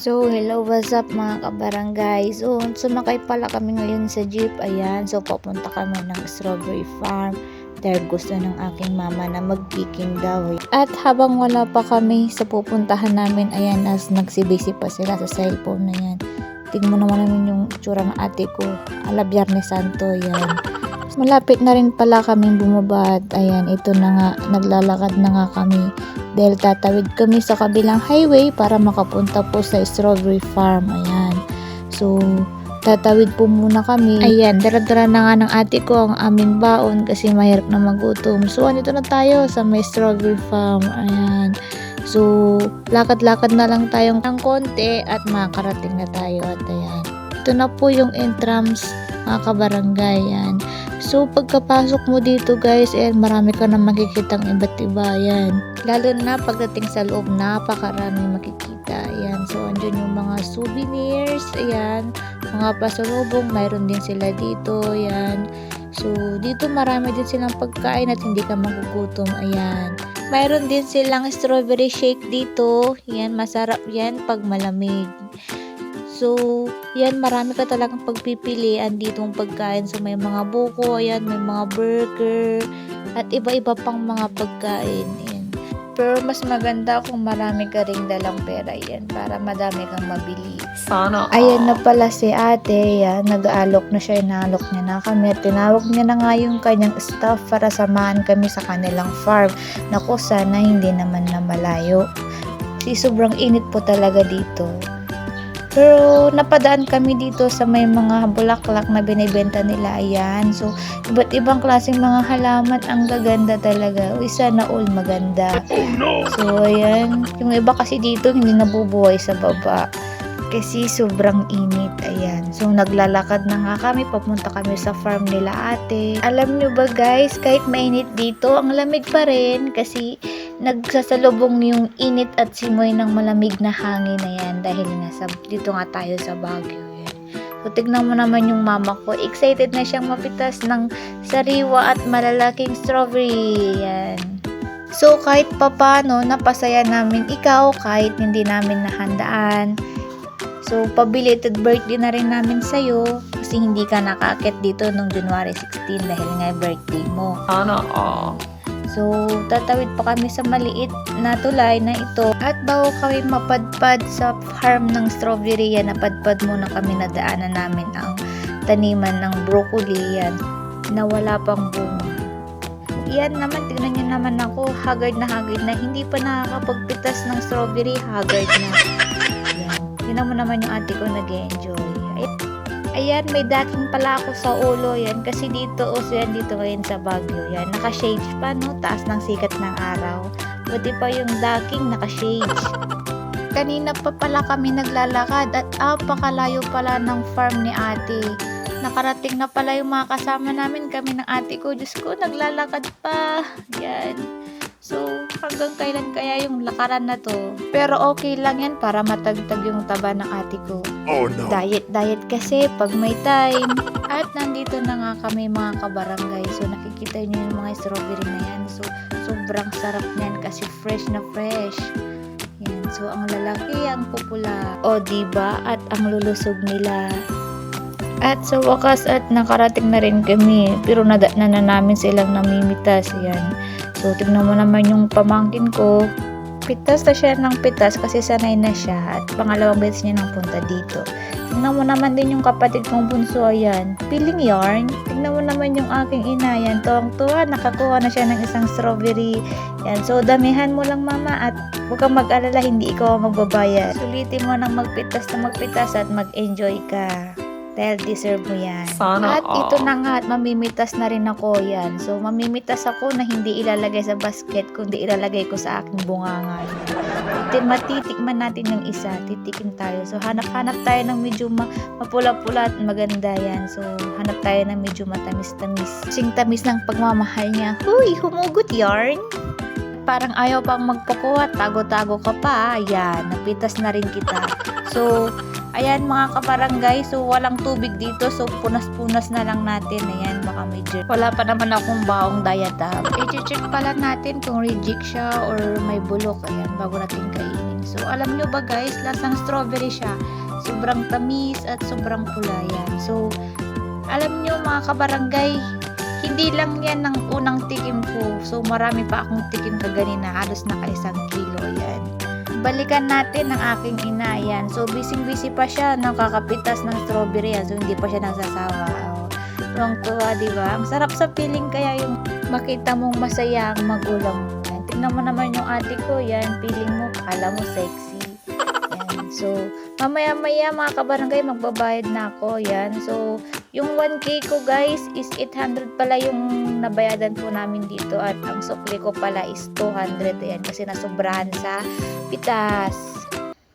So, hello, what's up mga kabarangay? So, sumakay pala kami ngayon sa jeep. Ayan, so papunta kami ng strawberry farm dahil gusto ng aking mama na mag-picking daw. At habang wala pa kami sa pupuntahan namin, ayan, as nagsibisi pa sila sa cellphone na yan. Tingnan mo naman yung itsura ng ate ko. Ala, Biyernes Santo, yan. Malapit na rin pala kaming bumaba at ayan, ito na nga, naglalakad na nga kami dahil tatawid kami sa kabilang highway para makapunta po sa strawberry farm. Ayan, so tatawid po muna kami. Ayan, dala-dala na nga ng ate ko ang aming baon kasi mahirap na magutom. So andito na tayo sa may strawberry farm. Ayan, so lakad-lakad na lang tayong ng konti at makakarating na tayo. At ayan, ito na po yung entrance mga kabarangay. Yan. So, pagkapasok mo dito guys, marami ka na makikitang iba't iba. Yan. Lalo na pagdating sa loob, napakarami makikita. Yan. So, andyan yung mga souvenirs. Ayan. Mga pasalubong, mayroon din sila dito. Yan. So, dito marami din silang pagkain at hindi ka magugutom. Ayan. Mayroon din silang strawberry shake dito. Yan. Masarap yan pag malamig. So, yan, marami ka talagang pagpipilian ditong pagkain. So, may mga buko, ayan, may mga burger, at iba-iba pang mga pagkain. Yan. Pero mas maganda kung marami ka ring dalang pera, yan, para madami kang mabili. Sana. Ayan na pala si ate, yan, nag-aalok na siya, inaalok niya na kami. At tinawag niya na nga yung kanyang staff para samahan kami sa kanilang farm. Naku, sana hindi naman na malayo. Kasi sobrang init po talaga dito. Pero napadaan kami dito sa may mga bulaklak na binibenta nila. Ayan. So, iba't ibang klaseng mga halaman. Ang gaganda talaga. Uy, sana all maganda. Oh no! So, ayan. Yung iba kasi dito hindi nabubuhay sa baba. Kasi sobrang init. Ayan. So, naglalakad na nga kami. Papunta kami sa farm nila ate. Alam nyo ba guys, kahit mainit dito, ang lamig pa rin. Kasi nagsasalubong yung init at simoy ng malamig na hangin na yan. Dahil dito nga tayo sa Baguio. Yan. So, tignan mo naman yung mama ko. Excited na siyang mapitas ng sariwa at malalaking strawberry. Yan. So, kahit papano, napasaya namin ikaw kahit hindi namin nahandaan. So, pabelated birthday na rin namin sa'yo kasi hindi ka nakakit dito nung January 16 dahil nga birthday mo. Sana So, tatawid pa kami sa maliit na tulay na ito. At bago kami mapadpad sa farm ng strawberry, yan, napadpad muna kami na daanan namin ang taniman ng broccoli, yan, na wala pang bunga. Yan naman, tignan nyo naman ako, haggard na hindi pa nakakapagpitas ng strawberry, haggard na. Tignan mo naman yung ate ko nag-enjoy. Ayan, may daking pala ako sa ulo. Yan, kasi dito, yan dito ngayon sa Baguio. Yan, naka-shades pa, no? Taas ng sikat ng araw. Buti pa yung daking naka-shades. Kanina pa pala kami naglalakad at apakalayo pala ng farm ni ate. Nakarating na pala yung mga kasama namin, kami ng ate ko. Diyos ko, naglalakad pa. Yan. So, hanggang kailan kaya yung lakaran na to? Pero okay lang yan para matagtag yung taba ng ate ko. Oh no! Diet kasi pag may time. At nandito na nga kami mga kabarangay. So, nakikita nyo yung mga strawberry na yan. So, sobrang sarap niyan kasi fresh na fresh. Yan. So, ang lalaki, ang pupula. O, diba? At ang lulusog nila. At sa wakas at nakarating na rin kami. Pero nadatnan na namin silang namimitas. Yan. So, tignan mo naman yung pamangkin ko. Pitas na siya ng pitas kasi sanay na siya. At pangalawang beses niya nang punta dito. Tignan mo naman din yung kapatid kong bunso. Ayan, piling yarn. Tignan mo naman yung aking ina. Yan, tuwang-tuwa. Nakakuha na siya ng isang strawberry. Yan, so damihan mo lang mama. At huwag kang mag-alala, hindi ikaw magbabayad. Sulitin mo ng magpitas at mag-enjoy ka. Dahil deserve mo yan. Sana at ito na nga, at mamimitas na rin ako yan. So, mamimitas ako na hindi ilalagay sa basket, kundi ilalagay ko sa aking bunganga. Matitikman natin yung isa. Titikin tayo. So, hanap-hanap tayo ng medyo mapula-pula at maganda yan. So, hanap tayo ng medyo matamis-tamis. Sing tamis ng pagmamahal niya. Huy, humugot yarn! Parang ayaw pang magpakuha, tago-tago ka pa. Ayan, napitas na rin kita. So, ayan mga kabarangay, so walang tubig dito, so punas-punas na lang natin. Ayan, baka medyo wala pa naman akong baong diatab. I-check pala natin kung reject siya or may bulok. Ayan, bago natin kainin. Yan. So, alam nyo ba guys, lasang strawberry siya. Sobrang tamis at sobrang pula yan. So, alam nyo mga kabarangay, hindi lang yan ang unang tikim ko. So, marami pa akong tikim kaganina. Halos naka 1 kilo yan. Balikan natin ang aking ina. Yan. So, busy pa siya. Nakakapitas ng strawberry yan. So, hindi pa siya nagsasawa. Tuwang-tuwa, diba? Ang sarap sa feeling kaya yung makita mong masaya ang magulang mo. Yan. Tingnan mo naman yung ate ko. Yan. Feeling mo, akala mo sexy. Yan. So, mamaya-maya mga kabarangay, magbabayad na ako. Yan. So, yung 1K ko guys is 800 pala yung nabayadan po namin dito at ang sukli ko pala is 200. Ayan, kasi nasubrahan sa pitas.